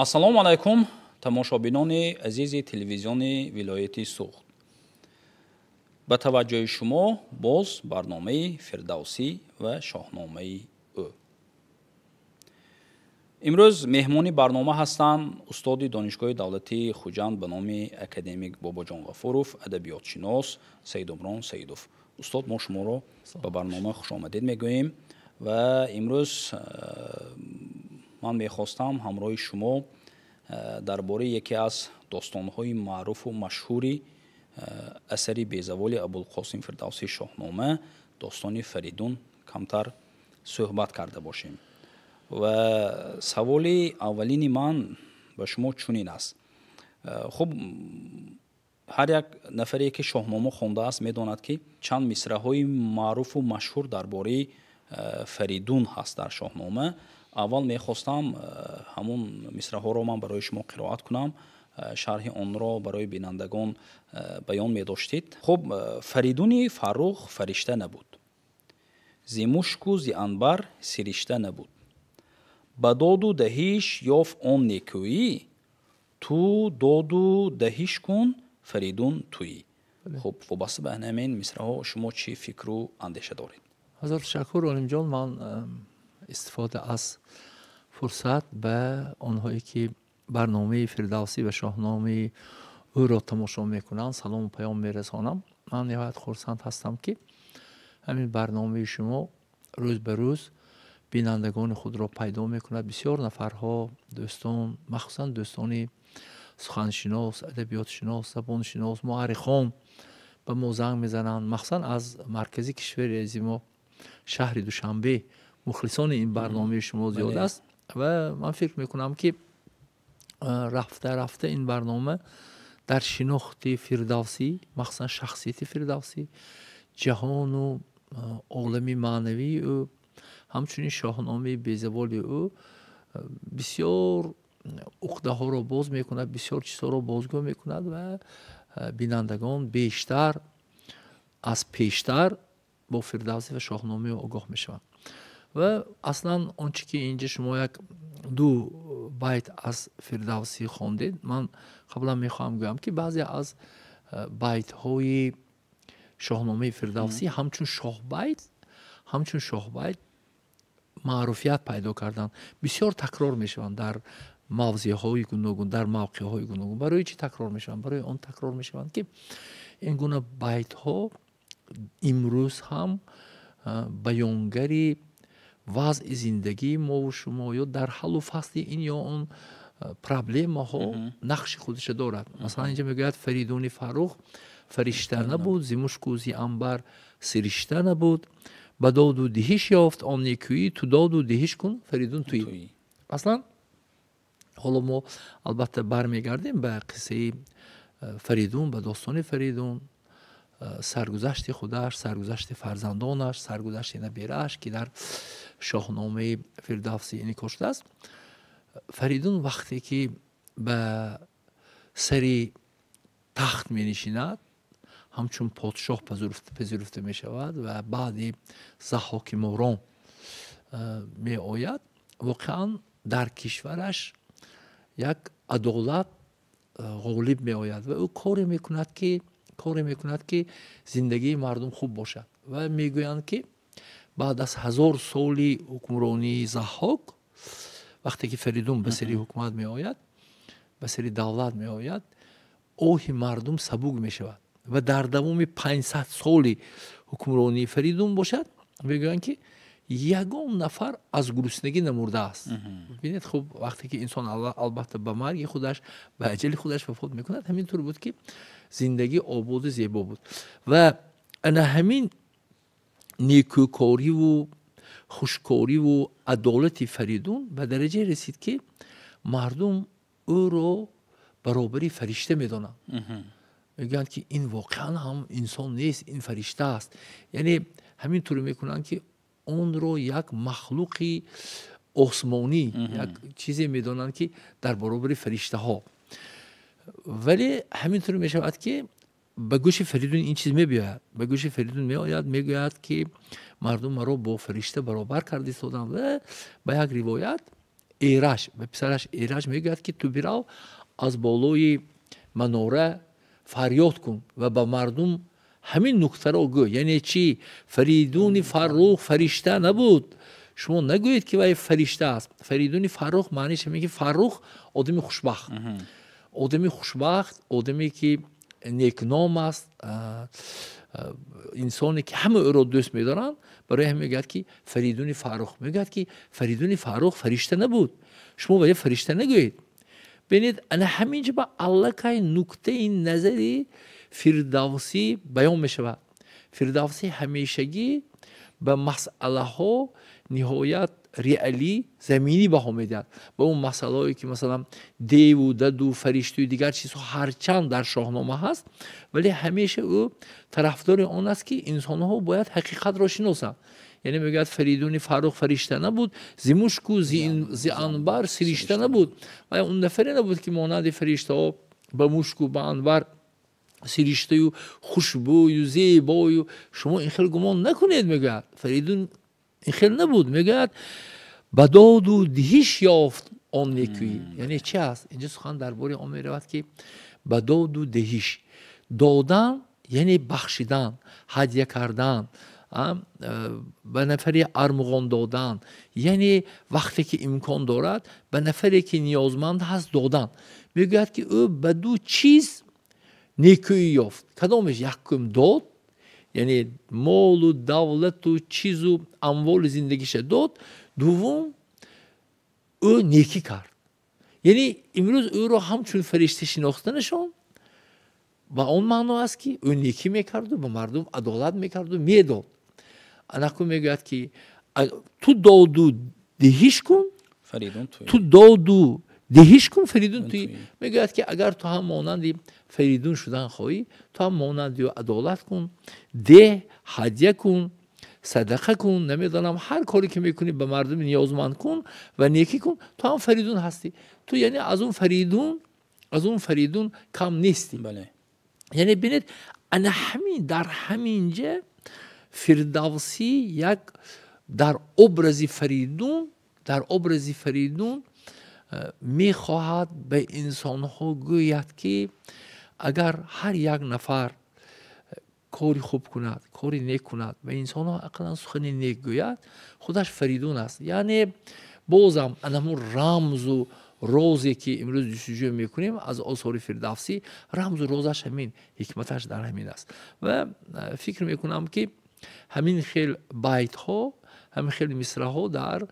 ассалому алайкум тамошобинони азизи телевизиони вилояти Суғд. ба таваҷҷӯҳи шумо боз барномаи фирдавсӣ ва шоҳномаи ӯ. имрӯз меҳмони барнома ҳастанд устоди донишгоҳи давлатии Хуҷанд ба номи академик Бобоҷон Ғафуров, адабиётшинос Саидумрон Саидов. устод, мо шуморо ба барнома хушомадед мегӯем ва имрӯз ман мехостам ҳамроҳи шумо дар бораи яке аз достонҳои маъруфу машҳури асари безаволи Абулқосим Фирдавсии Шоҳнома, достони Фаридун, камтар суҳбат карда бошем. ва саволи аввалини ман ба шумо чунин аст. хуб, ҳар як нафаре ки Шоҳнома хондааст медонад ки чанд мисраҳои маъруфу машҳур дар бораи Фаридун ҳаст дар Шоҳнома. аввал мехостам ҳамун мисраҳоро ман барои шумо қироат кунам, шарҳи онро барои бинандагон баён медоштед. хуб, Фаридуни Фаррух фаришта набуд, зи мушку зи анбар сиришта набуд, ба додудаҳиш ёфт он некӯӣ, ту доду даҳиш кун Фаридун туӣ. хуб, вобаста ба ҳамин мисраҳо шумо чӣ фикру андеша доред? ҳазор ташаккур олимҷон. ман истифода аз фурсат ба онҳое ки барномаи Фирдавсӣ ва шоҳномаи ӯро тамошо мекунанд салому паём мерасонам. ман ниҳоят хурсанд ҳастам ки ҳамин барномаи шумо рӯз ба рӯз бинандагони худро пайдо мекунад. бисёр нафарҳо дӯстон, махсусан дӯстони суханшинос, адабиётшинос, забоншинос, муаррихон ба мо занг мезананд, махсусан аз маркази кишвари ази мо шаҳри Душанбе. мухлисони ин барномаи шумо зиёд аст ва ман фикр мекунам ки рафта рафта ин барнома дар шинохти Фирдавсӣ, махсусан шахсияти Фирдавсӣ, ҷаҳону олами маънавии ӯ, ҳамчунин шоҳномаи безаволи ӯ бисёр уқдаҳоро боз мекунад, бисёр чизҳоро бозгӯ мекунад ва бинандагон бештар аз пештар бо Фирдавсӣ ва шоҳномаи ӯ огоҳ мешаванд. ва аслан он чи ки инҷа шумо як ду байт аз Фирдавсӣ хондед, ман қаблан мехоҳам гӯям ки баъзе аз байтҳои шоҳномаи Фирдавсӣ ҳамчун шоҳбайт маъруфият пайдо карданд, бисёр такрор мешаванд дар мавзеъҳои гуногун, дар мавқеъҳои гуногун. барои чӣ такрор мешаванд? барои он такрор мешаванд ки ин гуна байтҳо имрӯз ҳам баёнгари вазъи зиндагии мову шумо ё дар ҳаллу фасли ин ё он проблемаҳо нақши худашро дорад. масалан инҷа мегӯяд Фаридуни Фаррух фаришта набуд, зи мушку зи анбар сиришта набуд, ба доду диҳиш ёфт он некӯӣ, ту доду диҳиш кун Фаридун туӣ. аслан ҳоло мо албатта бармегардем ба қиссаи Фаридун, ба достони Фаридун, саргузашти худаш, саргузашти фарзандонаш, саргузашти набирааш ки дар шоҳномаи Фирдавсӣ инъикос шудааст. Фаридун вақте ки ба сари тахт менишинад, ҳамчун подшоҳ пазируфта мешавад ва баъди заҳоки морон меояд, воқеан дар кишвараш як адолат ғолиб меояд ва ӯ коре мекунад ки зиндагии мардум хуб бошад. ва мегӯянд ки баъд аз 1000 соли ҳукмронии заҳок, вақте ки Фаридун ба сари ҳукумат меояд, ба сари давлат меояд, оҳи мардум сабук мешавад ва дар давоми 500 соли ҳукмронии Фаридун бошад, мегӯянд ки ягон нафар аз гуруснагӣ намурдааст. бинед, хуб, вақте ки инсон албатта ба марги худаш, ба аҷали худаш вафот мекунад, ҳамин тур буд ки зиндагӣ ободу зебо буд. ва ана ҳамин некӯкориву хушкориву адолати Фаридун ба дараҷае расид ки мардум ӯро баробари фаришта медонанд. мегӯянд ки ин воқеан ҳам инсон нест, ин фаришта аст. яъне ҳамин туре мекунанд ки онро як махлуқи осмонӣ, як чизе медонанд ки дар баробари фариштаҳо. вале ҳамин туре мешавад ки ба гӯши Фаридун ин чиз мебиёяд. ба гӯши Фаридун меояд, мегӯяд ки мардум маро бо фаришта баробар карда истоданд ва ба як ривоят ایرج به پسرش ایرج میگوید که تو بیراو از بالای مناره فریاد کن و به مردم همین نکته رو گو. یعنی چی؟ فریدون فرخ فرشته نبود. شما نگویید که وای فرشته است. فریدون فرخ معنیش میگه فرخ آدمی خوشبخت، آدمی خوشبخت، آدمی که نیکنام است، انسانی که همه او را دوست میدارن. برای هم میگه که فریدون فرخ، میگه که فریدون فرخ فرشته نبود. شما ولی فرشته نگویید. ببینید انا همینجا با الله که نکته نظری فردوسی بیان میشود. فردوسی همیشگی به مسئله ها نهایت ریالی زمینی بها میدهد. به اون مسئله هایی که مثلا دیو و دد و فرشته و دیگر چیزها هرچند در شاهنامه هست، ولی همیشه او طرفدار آن است که انسان ها باید حقیقت را شناسند. یعنی میگه فریدون فرخ فرشته نبود، زی مشک و زی عنبر سرشته نبود. و اون نفری نبود که مانند فرشته ها به مشک و به عنبر سرشته و خوشبو و زیبا و شما این خیلی گمان نکنید. میگه فریدون این خیلی نبود. میگه به داد و دهش یافت آن نیکویی. یعنی چی است؟ اینجا سخن درباره آن میرود که به داد و دهش، دادن یعنی بخشیدن، هدیه کردن، به نفری ارمغان دادن، یعنی وقتی که امکان دارد به نفری که نیازمند هست دادن. میگوید که او به دو چیز نیکویی یافت. کدامش؟ یکم داد، یعنی مال و دولت و چیز و اموال زندگیش داد. دوم او نیکی کرد. یعنی امروز او را همچون فرشته شناختنشان و اون معنا است که او نیکی میکرد و به مردم عدالت میکرد و میداد. انکو میگوید که تو داد و دهش کن، فریدون توی. تو داد و دهش کن، فریدون توی. میگوید که اگر تو هم مانند فریدون شدن خواهی، تو هم مانند و عدالت کن، ده، هدیه کن، صدقه کن، نمیدانم هر کاری که میکنی به مردم نیازمند کن و نیکی کن، تو هم فریدون هستی. تو یعنی از اون فریدون کم نیستی. بله. یعنی ببینید انا همین در همینجا فردوسی یک در ابرز فریدون میخواهد به انسان ها گوید که اگر هر یک نفر کاری خوب کند، کاری نیک کند و انسان ها اقلا سخنی نیک گوید، خودش فریدون است. یعنی بازم همون رمز و روزی که امروز جستجو میکنیم از آثار فردوسی، رمز و روزش همین، حکمتش در همین است. و فکر میکنم که همین خیل بیت ها، همین خیل مصرع ها در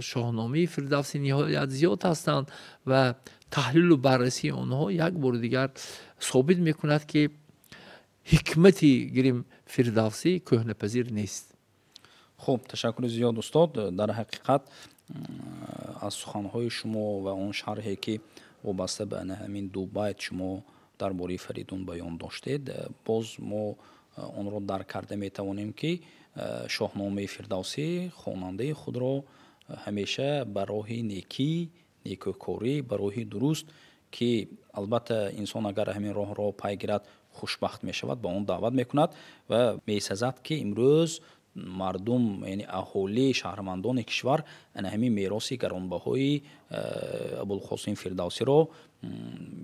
شاهنامه فردوسی نهایت زیاد هستند و تحلیل و بررسی آنها یک بار دیگر ثابت میکند که حکمتی گریم فردوسی کهنه‌پذیر نیست. خب تشکر زیاد استاد. در حقیقت از سخنهای شما و اون شرحی که وابسته به همین دو بیت شما درباره فریدون بیان داشتید، باز ما اون رو درک کرده میتوانیم که شاهنامه فردوسی خواننده خود را همیشه به راه نیکی، نیکوکاری، به راه درست که البته انسان اگر همین راه را پی گیرد خوشبخت می شود، به اون دعوت میکند و میسزد که امروز مردم یعنی اهالی شهروندان کشور همین میراث گرانبهای ابوالقاسم فردوسی را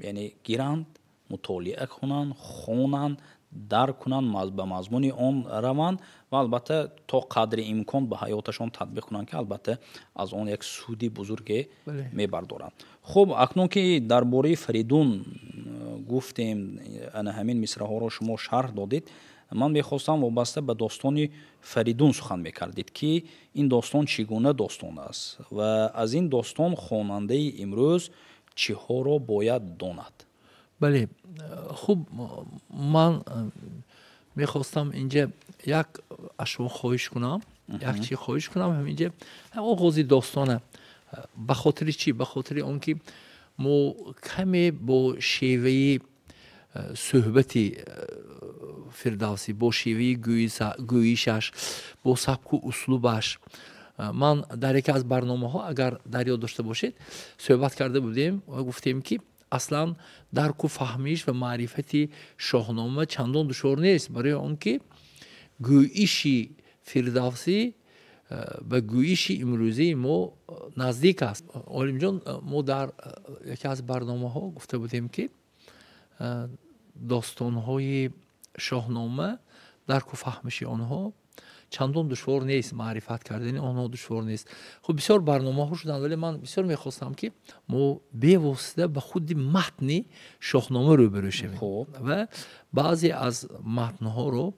یعنی گیرند، مطالعه کنند، خوانند، درک کنند، به مضمون آن روند و البته تا قدر امکان به حیاتشان تطبیق کنند که البته از آن یک سودی بزرگ میبردارند. خب اکنون که درباره فریدون گفتیم، همین مصرع ها را شما شرح دادید، من میخواستم وابسته به داستان فریدون سخن میکردید که این داستان چگونه داستان است و از این داستان خواننده امروز چه ها را باید داند؟ بله، خوب، من میخواستم اینجا یک اشو خواهش کنم، یک چی خواهش کنم. همینجا آغازی داستانه. به خاطر چی؟ به خاطر اون که ما کمی با شیوه صحبتی فردوسی، با شیوه گویشش، با سبک و اسلوبش، من در یکی از برنامه ها اگر در یاد داشته باشید صحبت کرده بودیم و گفتیم که اصلا درک و فهمیش و معرفتی شاهنامه چندان دشوار نیست، برای آنکه گویشی فردوسی به گویش امروزی ما نزدیک است. عالم جان، ما در یکی از برنامه ها گفته بودیم که داستان های شاهنامه درک و فهمش آنها چندان دشوار نیست، معرفت کردن آنها دشوار نیست. خب بسیار برنامه ها شدن، ولی من بسیار میخواستم که ما به واسطه به خود متن شاهنامه روبرو شویم و بعضی از متن ها رو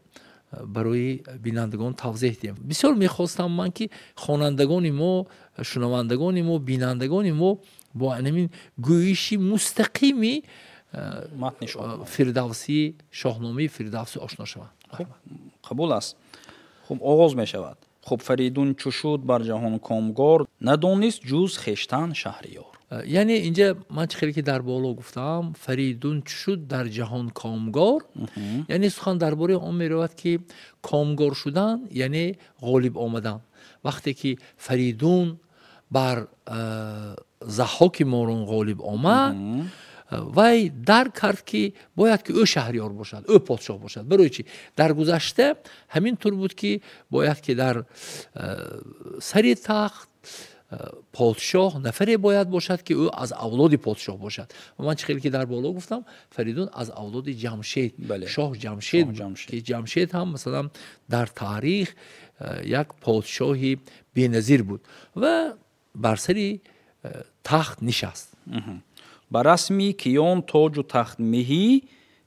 برای بینندگان توضیح دیم. بسیار میخواستم من که خوانندگان ما، شنوندگان ما، بینندگان ما با همین گویشی مستقیمی متن فردوسی، شاهنامه فردوسی آشنا شوند. خب قبول است. خب آغاز می شود. خب فریدون چو شد بر جهان کامگار، ندانست جز خویشتن شهریار. یعنی اینجا من خیلی که در بالا گفتم فریدون چو شد در جهان کامگار، یعنی سخن درباره آن می رود که کامگار شدن یعنی غالب آمدن. وقتی که فریدون بر ضحاک ماران غالب آمد، وی درک کرد که باید که او شهریار باشد، او پادشاه باشد. برای چی؟ در گذشته همین طور بود که باید که در سر تخت پادشاه نفری باید باشد که او از اولاد پادشاه باشد. و من خیلی که در بالا گفتم فریدون از اولاد جمشید، شاه جمشید که جمشید هم مثلا در تاریخ یک پادشاهی بی‌نظیر بود و بر سر تخت نشست. به رسمی کیان تاج و تخت مهی،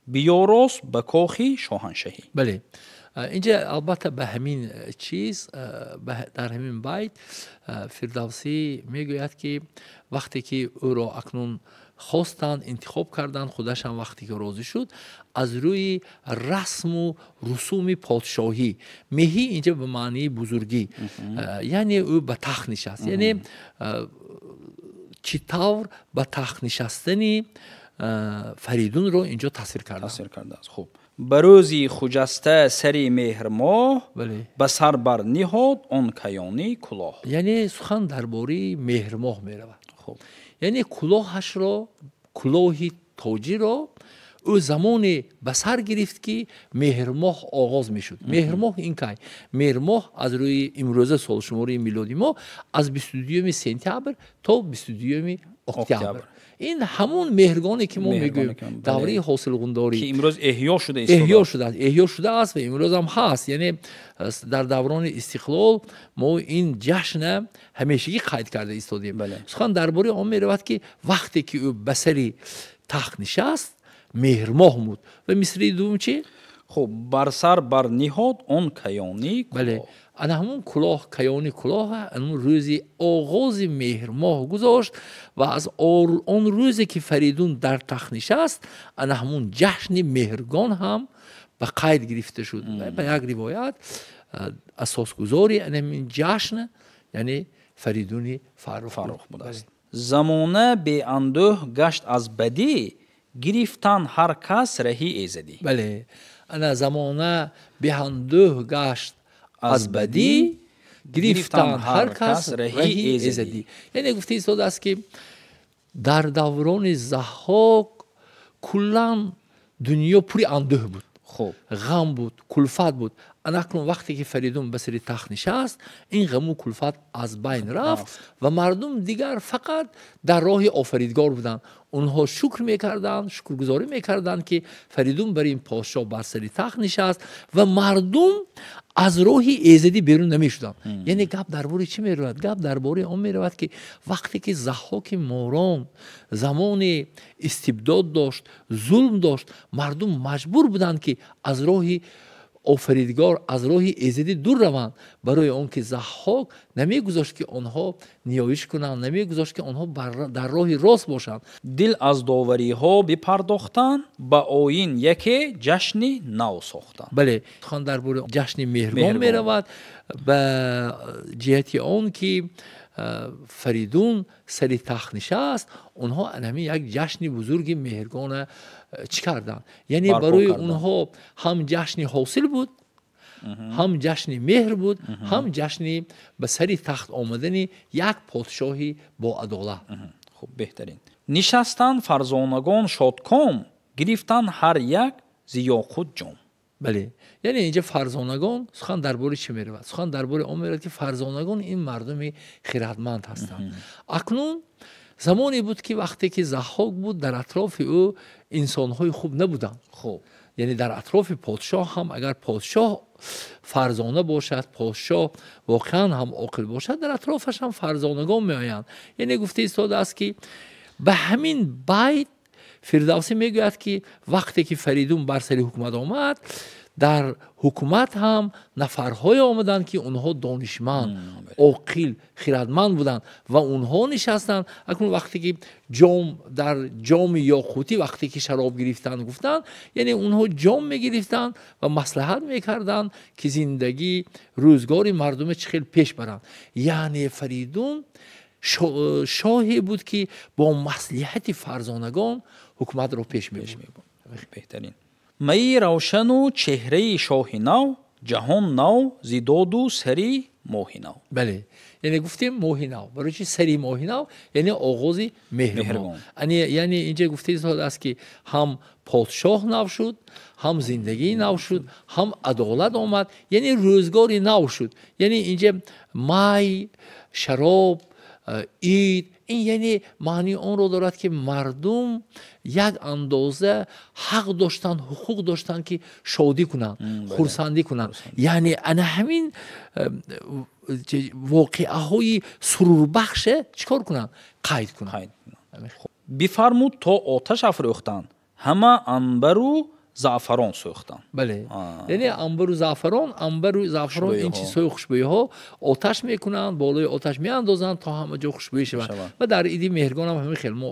بیاراست به کاخی شاهنشهی. بله، اینجا البته به همین چیز در همین بیت فردوسی میگوید که وقتی که او را اکنون خواستند انتخاب کردند، خودش هم وقتی که راضی شد، از روی رسم و رسوم پادشاهی، مهی اینجا به معنی بزرگی، یعنی او به تخت نشست. یعنی چطور به تخت نشستن فریدون رو اینجا تصویر کرده است. خب به روزی خجسته سری مهر ماه، به سر بر نهاد آن کیانی کلاه. یعنی سخن درباره مهر ماه می رود. خب یعنی کلاهش را، کلاهی تاجی را او زمان به سر گرفت که مهر ماه آغاز می شد. مهر ماه این که مهر ماه از روی امروزه سال شماری میلادی ما از 22 سپتامبر تا 22 اکتبر، این همون مهرگانی که ما میگویم دوره حاصل غنداری که امروز احیا شده است و امروز هم هست. یعنی در دوران استقلال ما این جشن همیشگی قید کرده ایستادیم. سخن درباره آن میرود که وقتی که او به سر تخت نشست مهر ماه بود. و مصری دوم چی؟ خب بر سر بر نهاد آن کیانی کلاه. بله، انا همون کلاه، کیانی کلاه، اون روزی آغاز مهر ماه گذاشت و از آن روزی که فریدون در تخت نشست انا همون جشن مهرگان هم به قید گرفته شد. به یک روایت اساسگذاری این جشن یعنی فریدون فرخ بود است. زمانه به اندوه گشت از بدی، گرفتن هر کس رهی ایزدی. بله، انا زمانه به اندوه گشت از بدی، گرفتن هر کس رهی ایزدی. یعنی گفته ایستاد است که در دوران ضحاک کلان دنیا پوری اندوه بود، غم بود، کلفت بود. اکنون وقتی که فریدون به سر تخت نشست این غم و کلفت از بین رفت و مردم دیگر فقط در راه آفریدگار بودند. اونها شکر میکردند، شکرگزاری میکردند که فریدون بر این پادشاه بر سر تخت نشست و مردم از راه ایزدی بیرون نمیشدند. یعنی گپ درباره چی میرود؟ گپ درباره آن میرود که وقتی که ضحاک ماران زمان استبداد داشت، ظلم داشت، مردم مجبور بودند که از راه آفریدگار، از راه ایزدی دور روند، برای آن که ضحاک نمیگذاشت که آنها نیایش کنند، نمیگذاشت که آنها در راه راست باشند. دل از داوری ها بپرداختن، با آیین یکی جشن نو ساختن. بله، خواند درباره جشن مهرگان می رود به جهت آن که فریدون سر تخت نشست، اونها انمی یک جشن بزرگ مهرگان چی کردن؟ یعنی برای اونها هم جشن حاصل بود، هم جشن مهر بود، هم جشن به سر تخت آمدن یک پادشاهی با عدالت. خب بهترین نشستن فرزانگان شادکام، گرفتن هر یک زیا خود جام. بله، یعنی اینجا فرزانگان سخن درباره چی میرود؟ سخن درباره اون میرود که فرزانگان این مردم خیرتمند هستند. اکنون زمانی بود که وقتی که ضحاک بود در اطراف او انسان‌های خوب نبودند. خب یعنی در اطراف پادشاه هم اگر پادشاه فرزانه باشد، پادشاه واقعا هم عاقل باشد، در اطرافش هم فرزانگان میآیند. یعنی گفته ایستاده است که به همین بیت فردوسی میگوید که وقتی که فریدون بر سر حکومت آمد، در حکومت هم نفرهای آمدند که اونها دانشمند، عاقل، خردمند بودند و اونها نشستند. اکنون وقتی که در جام یاقوتی وقتی که شراب گرفتند گفتند، یعنی اونها جام میگرفتند و مصلحت میکردند که زندگی روزگار مردم چخیل پیش برند. یعنی فریدون شاهی بود که با مصلحت فرزانگان حکومت رو پیش میبرد. بهترین مایی روشن و چهره شاه نو، جهان نو زیداد و سری ماه نو. بله، یعنی گفتیم ماه نو، برای چی سری ماه نو؟ یعنی آغاز مهربان. یعنی اینجا گفته است که هم پادشاه نو شد، هم زندگی نو شد، هم عدالت آمد، یعنی روزگاری نو شد. یعنی اینجا مای، شراب، عید، این یعنی معنی اون رو دارد که مردم یک اندازه حق داشتن، حقوق داشتن که شادی کنن، خرسندی کنن. یعنی انا همین واقعه های سرور بخش چیکار کنن؟ قید کنن. بفرمود تا آتش افروختن، همه عنبر و زعفران سوختن. بله، یعنی عنبر و زعفران این چیزهای خوشبویی ها آتش میکنن، بالای آتش میاندازن تا همه جا خوشبویی شود. و در عید مهرگان هم همین خیلی ما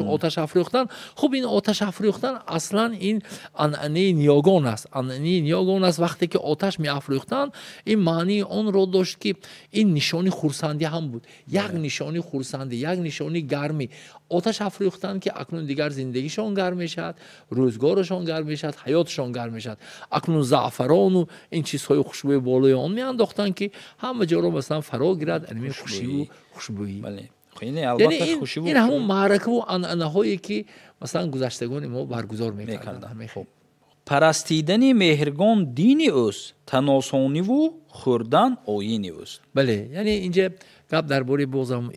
آتش افروختن. خب این آتش افروختن اصلا این عنعنه نیاگان است. عنعنه نیاگان است. وقتی که آتش می افروختن این معنی اون رو داشت که این نشانی خرسندی هم بود. یک نشانی خرسندی، یک نشانی گرمی. آتش افروختن که اکنون دیگر زندگیشون گرم میشد، روزگارشون گرم میشد، حیاتشون گرم میشد. اکنون زعفران و این چیزهای خوشبوی بالای آن میانداختن که همه جا رو مثلا فرا گیرد انمی خوشی و خوشبویی. بله. یعنی این همون معرکه و عنعنه هایی که مثلا گذشتگان ما برگزار میکردن. خب پرستیدن مهرگان دین اوست، تناسانی و خوردن آیین اوست. بله، یعنی اینجا گپ درباره بازم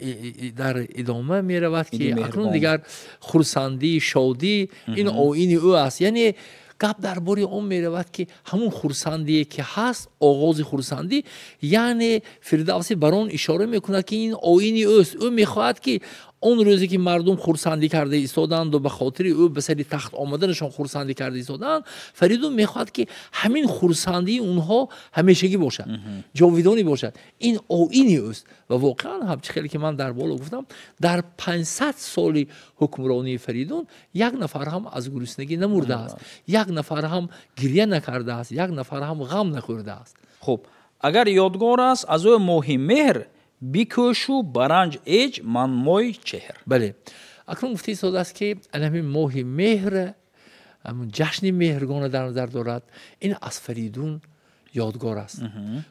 در ادامه می رود که اکنون دیگر خرسندی، شادی این آیین او است. یعنی گپ درباره اون می رود که همون خرسندی که هست، آغاز خرسندی، یعنی فردوسی بر آن اشاره میکند که این آیین اوست. او میخواهد که اون روزی که مردم خرسندی کرده ایستادند و به خاطر او به سر تخت آمدنشان خرسندی کرده ایستادند، فریدون میخواد که همین خرسندی اونها همیشگی باشد، جاودانی باشد. این آیینی اوست و واقعا هم خیلی که من در بالا گفتم در 500 سال حکمرانی فریدون یک نفر هم از گرسنگی نمرده است، یک نفر هم گریه نکرده است، یک نفر هم غم نخورده است. خب اگر یادگار است از او ماه مهر، بیکوشو برنج ایج من موی چهر. بله، اکنون گفته ایستاده است که همین ماه مهر، همون جشن مهرگان در نظر دارد. این از فریدون یادگار است.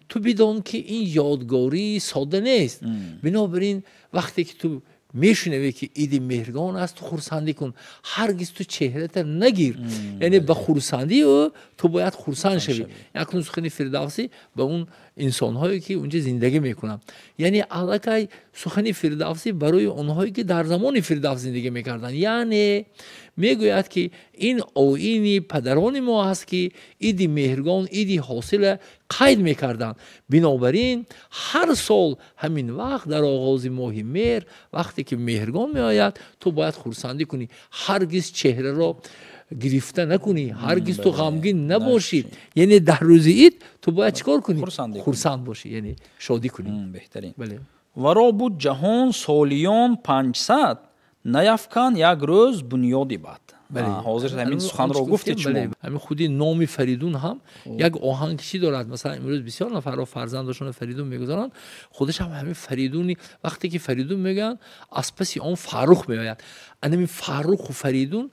تو بدون که این یادگاری ساده نیست. بنابراین وقتی که تو میشنوی که عید مهرگان است، تو خرسندی کن، هرگز تو چهرهت نگیر. یعنی به خرسندی او تو باید خرسند شوی. اکنون سخن فردوسی به اون انسان‌هایی که اونجا زندگی میکنن، یعنی الکی سخن فردوسی برای اونهایی که در زمان فردوسی زندگی میکردن. یعنی میگوید که این آیین پدران ما هست که عید مهرگان، عید حاصل قید میکردن. بنابراین هر سال همین وقت در آغاز ماه مهر، وقتی که مهرگان میآید، تو باید خرسندی کنی، هرگز چهره را گرفته نکنی، هرگز تو غمگین نباشی. یعنی در روز عید تو باید چیکار کنی؟ خرسند باشی، یعنی شادی کنی. بهترین. بله. ورا بود جهان سالیان 500، نیفکن یک روز بنیادی بد. حاضر همین سخن را گفتید شما. بله. همین خودی نام فریدون هم یک آهنگی دارد. مثلا امروز بسیار نفر فرزندشون فریدون میگذارن، خودش هم همین فریدونی. وقتی که فریدون میگن از پس اون فاروق میآید. همین فاروق و فریدون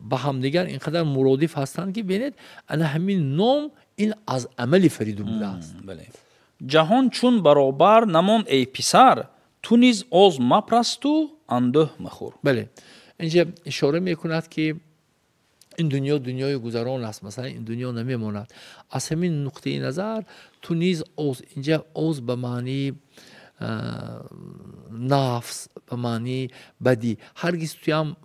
با هم دیگر اینقدر مرادف هستند که ببینید انا همین نام این از عمل فریدون بوده است. بله. جهان چون برابر نمان ای پسر، تو نیز آز مپرست و انده مخور. بله، اینجا اشاره میکند که این دنیا دنیای گذران است، مثلا این دنیا نمیماند. از همین نقطه نظر تو نیز اینجا اوز به معنی نفس، به معنی بدی، هرگز توی هم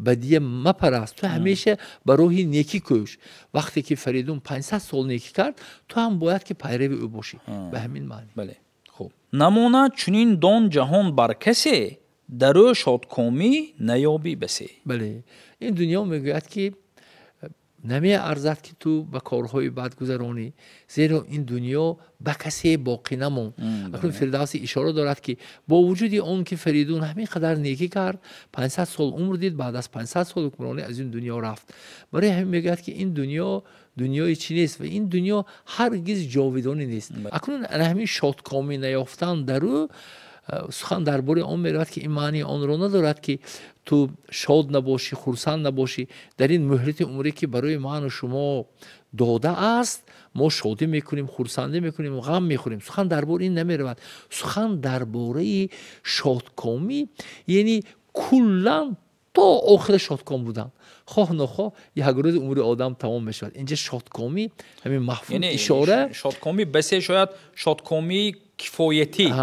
بدی مپرست، تو همیشه برای نیکی کوش. وقتی که فریدون 500 سال نیکی کرد تو هم باید که پیرو او باشی. به همین معنی. بله. خوب. نمونه چنین دون جهان بر کسی درو شادکامی نیابی بسی. بله. این دنیا میگوید که نمی ارزد که تو به کارهای بد گذرانی، زیرا این دنیا به کسی باقی نمون. اکنون فردوسی اشاره دارد که با وجود اون که فریدون همین قدر نیکی کرد، 500 سال عمر دید، بعد از 500 سال حکمرانی از این دنیا رفت. برای همین میگوید که این دنیا دنیای چی نیست و این دنیا هرگز جاودانی نیست. اکنون همین شادکامی نیافتن درو سخن درباره آن میرود که این معنی آن را ندارد که تو شاد نباشی، خرسند نباشی. در این مهلت عمری که برای من و شما داده است، ما شادی میکنیم، خرسندی میکنیم، غم میخوریم. سخن درباره این نمیرود. سخن درباره شادکامی یعنی کلا تا آخر شادکام بودن، خواه نخواه یک روز عمر آدم تمام میشود. اینجا شادکامی همین مفهوم یعنی اشاره شادکامی بسه، شاید شادکامی کفایتی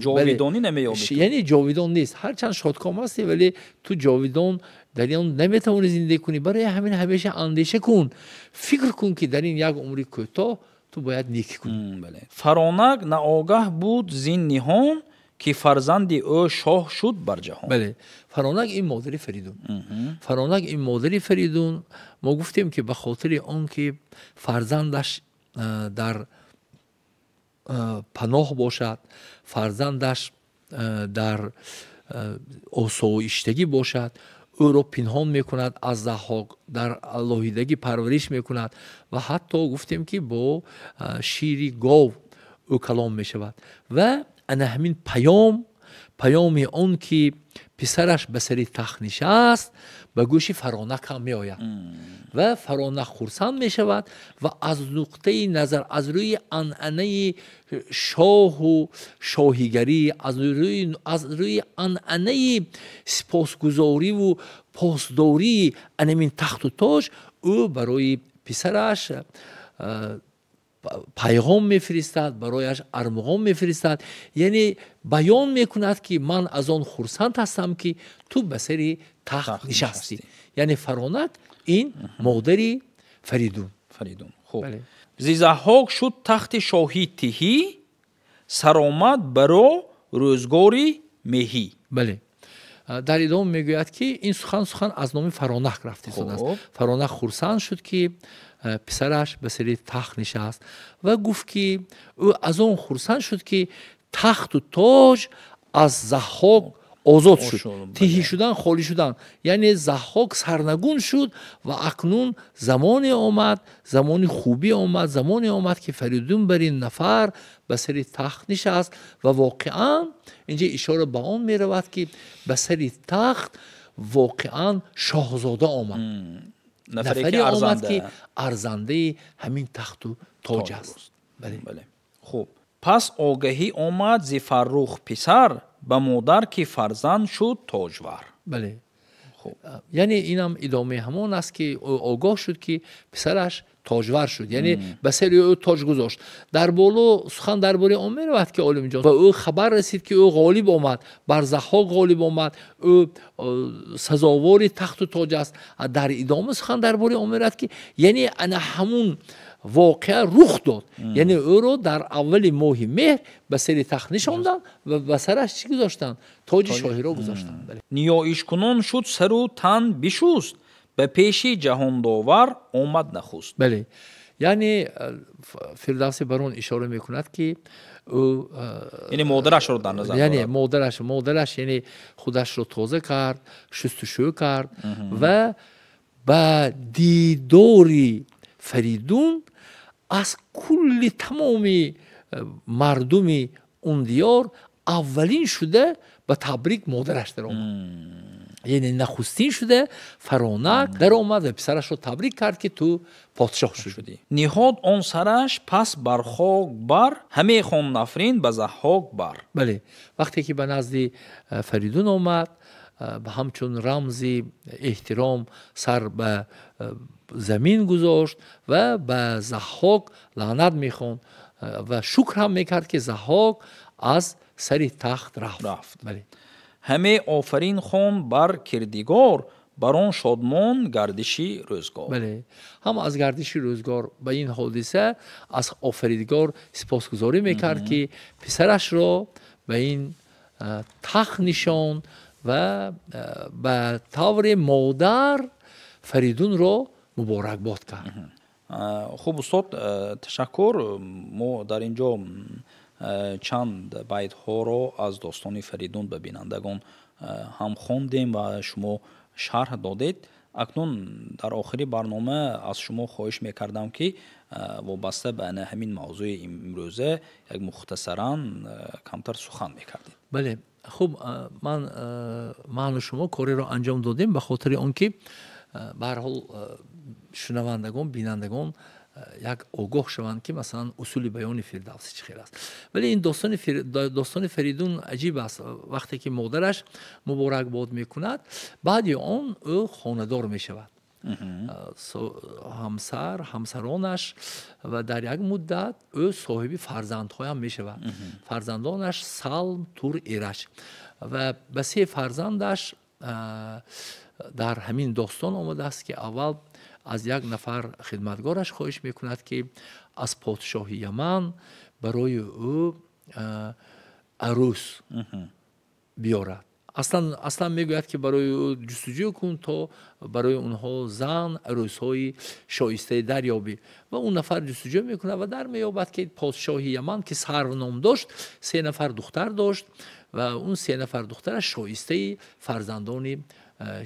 جاویدانی نمیابی، یعنی جاویدان نیست. هرچند شادکام هستی ولی تو جاویدان در این نمیتونی زندگی کنی. برای همین همیشه اندیشه کن، فکر کن که در این یک عمری کوتاه تو باید نیکی کنی. بله. فرانک ناآگاه بود زین نهان که فرزندی او شاه شد بر جهان. بله. فرانک این مادر فریدون. فرانک این مادر فریدون، ما گفتیم که به خاطر آن که فرزندش در پناه باشد، فرزندش در آسایشتگی باشد، او را پنهان میکند از ضحاک، در الهیدگی پرورش میکند و حتی گفتیم که با شیری گاو او کلام میشود. و انا همین پیام اون که پسرش به سر تخت نشست به گوش فرانک هم می آید و فرانک خرسند می شود و از نقطه نظر، از روی عنعنه شاه و شاهیگری، از روی عنعنه سپاسگزاری و پاسداری انمین تخت و تاج، او برای پسرش پیغام میفرستد، برایش ارمغان میفرستد، یعنی بیان میکند که من از آن خرسند هستم که تو به سر تخت نشستی. یعنی فرانک این مادری فریدون. خوب. زی ضحاک شد تخت شاهی تهی، سرآمد برا روزگاری مهی. بله. در ادامه میگوید که این سخن از نام فرانک رفته شده است. فرانک خرسند شد که پسرش به سر تخت نشست و گفت که او از آن خرسند شد که تخت و تاج از ضحاک آزاد شد. تهی شدن، خالی شدن، یعنی ضحاک سرنگون شد و اکنون زمانی آمد، زمانی خوبی آمد، زمانی آمد که فریدون بر این نفر به سر تخت نشست و واقعا اینجا اشاره به آن می رود که به سر تخت واقعا شاهزاده آمد. نفری آمد که ارزنده همین تخت و تاج است. بله. خوب. پس آگهی آمد ز فرخ پسر، به مادر که فرزند شد تاجور. بله. خوب. یعنی اینم ادامه همون است که آگاه شد که پسرش تاجور شد، یعنی به سر او تاج گذاشت. در بالا سخن درباره آن میرود که عالم جان، و او خبر رسید که او غالب آمد، بر ضحاک غالب آمد، او سزاوار تخت و تاج است. در ادامه سخن درباره آن میرود که یعنی انا همون واقعه رخ داد، یعنی او رو در اول ماه مهر به سر تخت نشاندن و به سرش چی گذاشتن؟ تاج شاهی را گذاشتن. بله. نیایش کنان شد سر و تن بشوست، به پیش جهان داور آمد نخست. بله. یعنی فردوسی بر اون اشاره میکند که او یعنی مادرش رو در نظر یعنی مادرش یعنی خودش رو تازه کرد، شستشو کرد و با دیداری فریدون از کل تمام مردم اون دیار اولین شده به تبریک مادرش در آمد. یعنی نخستین شده فرانک در آمد و پسرش رو تبریک کرد که تو پادشاه شدی. نهاد آن سرش پس بر خاک بر، همه خان نفرین به ضحاک بر. بله. وقتی که به نزد فریدون آمد همچون رمزی احترام سر به زمین گذاشت و به ضحاک لعنت میخوند و شکر هم میکرد که ضحاک از سر تخت رفت. بله. همه آفرین خون بر کردگار، بر آن شادمان گردشی روزگار. بله، هم از گردشی روزگار به این حادثه از آفریدگار سپاسگزاری میکرد که پسرش را به این تخت نشان و به طور مادر فریدون را مبارکباد کرد. خوب استاد، تشکر. ما در اینجا چند بیت ها را از داستان فریدون به بینندگان هم خواندیم و شما شرح دادید. اکنون در آخری برنامه از شما خواهش میکردم که وابسته به همین موضوع امروزه یک مختصرا کمتر سخن میکردید. بله، خب من و شما کاری را انجام دادیم به خاطر آنکه به هر حال شنوندگان بینندگان یک آگاه شوند که مثلا اصول بیان فردوسی چه خیلی است. ولی این داستان فریدون عجیب است. وقتی که مادرش مبارکباد میکند، بعد آن او خانه‌دار میشود، همسرانش، و در یک مدت او صاحب فرزندهای هم میشود. فرزندانش سلم، تور، ایرج و به 3 فرزندش در همین داستان آمده است که اول از یک نفر خدمتگارش خواهش میکند که از پادشاه یمن برای او عروس بیارد. اصلا میگوید که برای او جستجو کن تا برای اونها زن عروس‌های شایسته دریابی، و اون نفر جستجو میکنه و در میابد که پادشاه یمن که سرونام داشت 3 نفر دختر داشت و اون 3 نفر دخترش شایسته فرزندان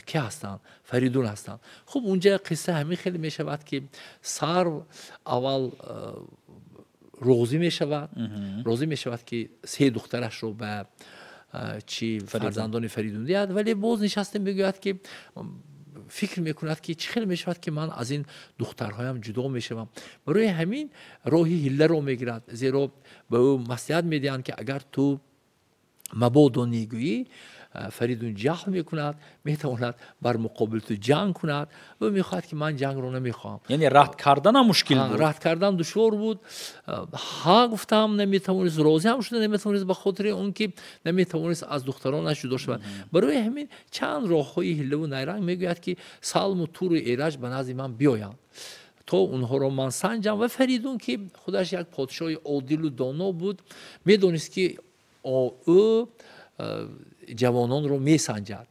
که هستند؟ فریدون هستند. خب اونجا قصه همین خیلی می شود که سر اول راضی می شود که 3 دخترش رو به فرزندان فریدون دهد، ولی باز نشسته میگوید که فکر میکند که چه خیلی میشود که من از این دخترهایم جدا میشوم. برای همین راهی حیله رو میگیرد، زیرا به او مصلحت میدهند که اگر تو مبادا نیگویی فریدون جهل میکند، میتواند بر مقابل تو جنگ کند و میخواهد که من جنگ رو نمیخواهم. یعنی رد کردن هم مشکل بود. رد کردن دشوار بود. ها گفتم نمیتوانست، راضی هم شده نمیتوانست، به خاطر اون که نمیتوانست از دخترانش جدا شود. برای همین چند راههای حیله و نیرنگ میگوید که سلم و تور و ایرج به نزد من بیایند تا اونها رو من سنجم. و فریدون که خودش یک پادشاه عادل و دانا بود، میدونست که او جوانان رو میسنجد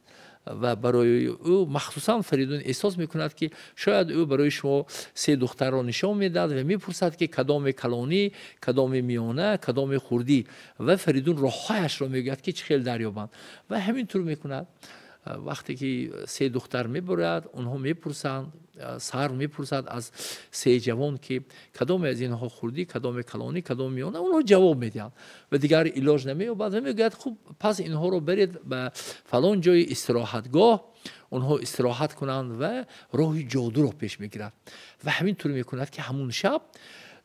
و برای او مخصوصا فریدون احساس میکند که شاید او برای شما 3 دختر را نشان میداد و میپرسد که کدام کلانی، کدام میانه، کدام خردی، و فریدون راههایش را میگوید که چه خیلی دریابند و همینطور میکند. وقتی که 3 دختر میبرد، اونها میپرسند، سر میپرسد از 3 جوان که کدام از اینها خردی، کدام کلانی، کدام میانه، اونها جواب میدن و دیگر علاج نمییابد و میگوید خب پس اینها رو برید به فلان جای استراحتگاه، اونها استراحت کنند و راه جادو رو پیش میگیرد و همینطور میکند که همون شب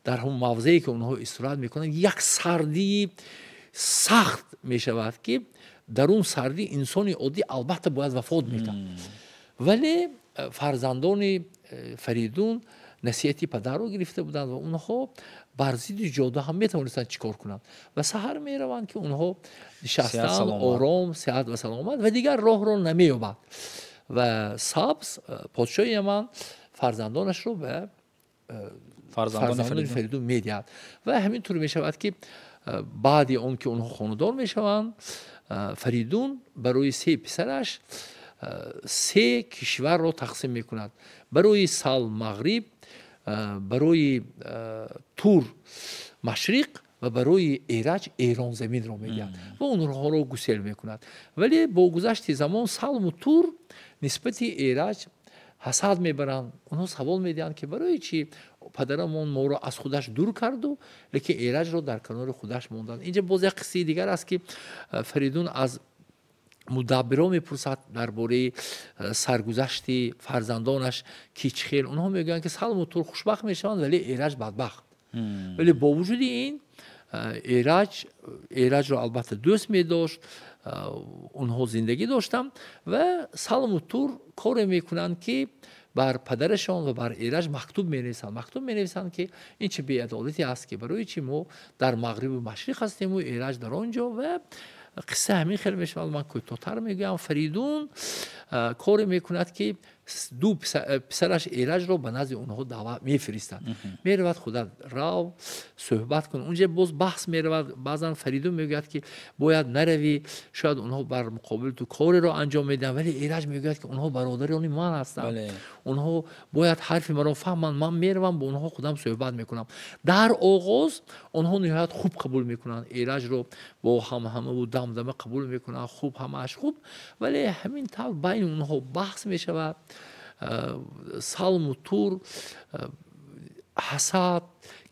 در همون موضعی که اونها استراحت میکنند یک سردی سخت میشود که در اون سردی انسانی عادی البته باید وفات میکرد، ولی فرزندان فریدون نصیحتی پدر رو گرفته بودند و اونها بر ضد جادو هم میتونستند چیکار کنند و سحر میروند که اونها نشستند آرام، صحت و سلامت و دیگر راه رو نمییابند و سبز پادشاه یمن فرزندانش رو به فرزندان فریدون میدهد و همینطور میشود که بعد اون که اونها خاندار میشوند، فریدون برای 3 پسرش 3 کشور را تقسیم میکند. برای سلم مغرب، برای تور مشرق و برای ایرج ایران زمین را میدهد و اونها را گسیل میکند. ولی با گذشت زمان سلم و تور نسبت ایرج حسد میبرند. اونها سوال میدهند که برای چی پدرمون ما رو از خودش دور کرد و لیکن ایرج رو در کنار خودش موندن. اینجا باز یک قصه دیگر است که فریدون از مدبران میپرسد درباره سرگذشت فرزندانش که چه خیل. اونها میگن که سلم و تور خوشبخت میشوند ولی ایرج بدبخت. ولی با وجود این ایرج رو البته دوست می داشت، اونها زندگی داشتن و سالم و تور کار میکنند که بر پدرشان و بر ایرج مکتوب می نویسند که این چه بی‌عدالتی است که برای چی ما در مغرب و مشرق هستیم و ایرج در آنجا. و قصه همین خیلی میشه، من کوتاه‌تر میگم. فریدون کار میکند که دو پسرش ایرج رو به نزد اونها دعوت میفرستند، میرود خدا رو صحبت کن. اونجا باز بحث میرود، بعضا فریدون میگوید که باید نروی، شاید اونها بر مقابل تو کار رو انجام میدن، ولی ایرج میگوید که اونها برادران من هستند، اونها باید حرف مرا فهمند، من میروم با اونها خودم صحبت میکنم. در آغاز اونها نهایت خوب قبول میکنن ایرج رو، با همه و دمدمه قبول میکنن، خوب همش خوب. ولی همین طور بین اونها بحث میشود. سالم و تور حسد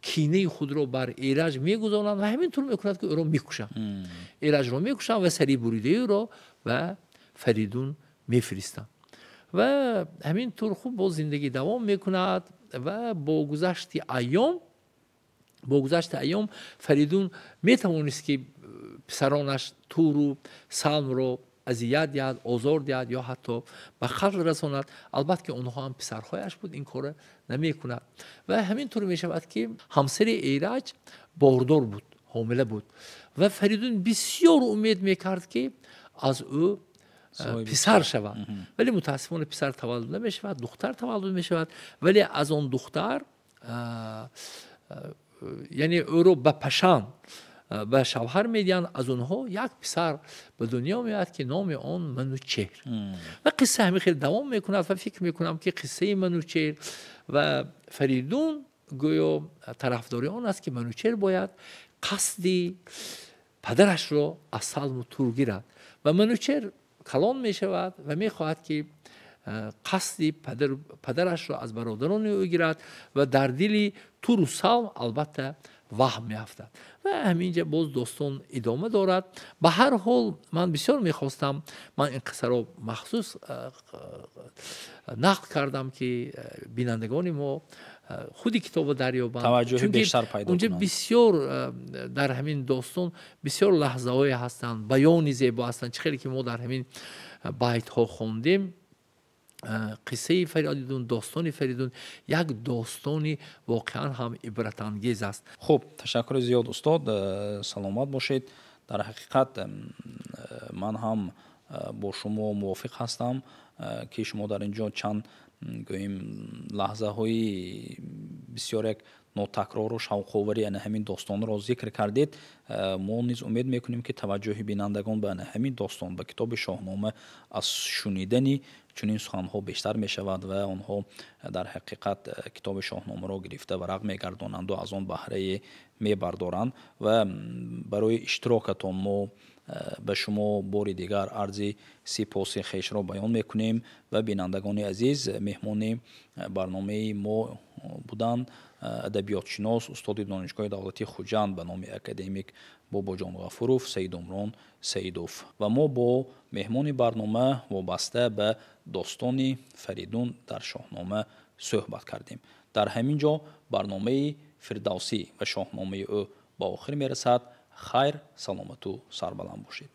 کینه خود رو بر ایرج میگذارند و همینطور میکنند که او رو میکشند. ایرج رو میکشند و سری بریده رو و فریدون میفرستند و همینطور خوب با زندگی دوام میکند. و با گذشت ایام فریدون میتوانست که پسرانش تور و سالم رو اذیت دهد، آزار دهد یا حتی به قتل رساند. البته که اونها هم پسرهایش بود، این کار نمیکند. و همینطور میشود که همسر ایرج باردار بود، حامله بود و فریدون بسیار امید میکرد که از او پسر شود، ولی متاسفانه پسر تولد نمیشود، دختر تولد میشود. ولی از آن دختر یعنی او رو به پشان به شوهر میدین، از اونها یک پسر به دنیا میاد که نام آن منوچهر. و قصه همین خیلی دوام میکند و فکر میکنم که قصه منوچهر و فریدون گویا طرفداری آن است که منوچهر باید قصدی پدرش رو از سالم و تور گیرد و منوچهر کلان میشود و میخواهد که قصدی پدرش را از برادران او گیرد و در دل تور و سالم البته وهم میافتد و همینجا باز داستان ادامه دارد. به هر حال من بسیار میخواستم، من این قصه رو مخصوص نقل کردم که بینندگان ما خودی کتاب دریابند، توجه بیشتر پیدا اونجا کنند. بسیار در همین داستان بسیار لحظه های هستند، بیانی زیبا هستند. چه خیلی که ما در همین بیت ها خوندیم. قصه فریدون، داستان فریدون یک داستانی واقعا هم عبرت انگیز است. خب تشکر زیاد استاد، سلامت باشید. در حقیقت من هم با شما موافق هستم که شما در اینجا چند گوییم لحظه های بسیار یک نوتکرار و شوق‌آوری همین داستان را ذکر کردید. ما نیز امید میکنیم که توجه بینندگان به همین داستان، به کتاب شاهنامه، از شنیدنی چنین سخن‌ها بیشتر می شود و آنها در حقیقت کتاب شاهنامه را گرفته ورق میگردانند و از آن بهره میبردارند. و برای اشتراکتان ما به شما بار دیگر عرض سپاس خویش را بیان میکنیم و بینندگان عزیز، مهمان برنامه ما بودند ادبیات شناس استاد دانشگاه دولتی خوجند به نام اکادمیک بابا جان غفوروف سید عمران سیدوف. و ما با مهمان برنامه وابسته به داستان فریدون در شاهنامه صحبت کردیم. در همین جا برنامه فردوسی و شاهنامه او با آخر میرسد. خیر، سلامت و سربلند باشید.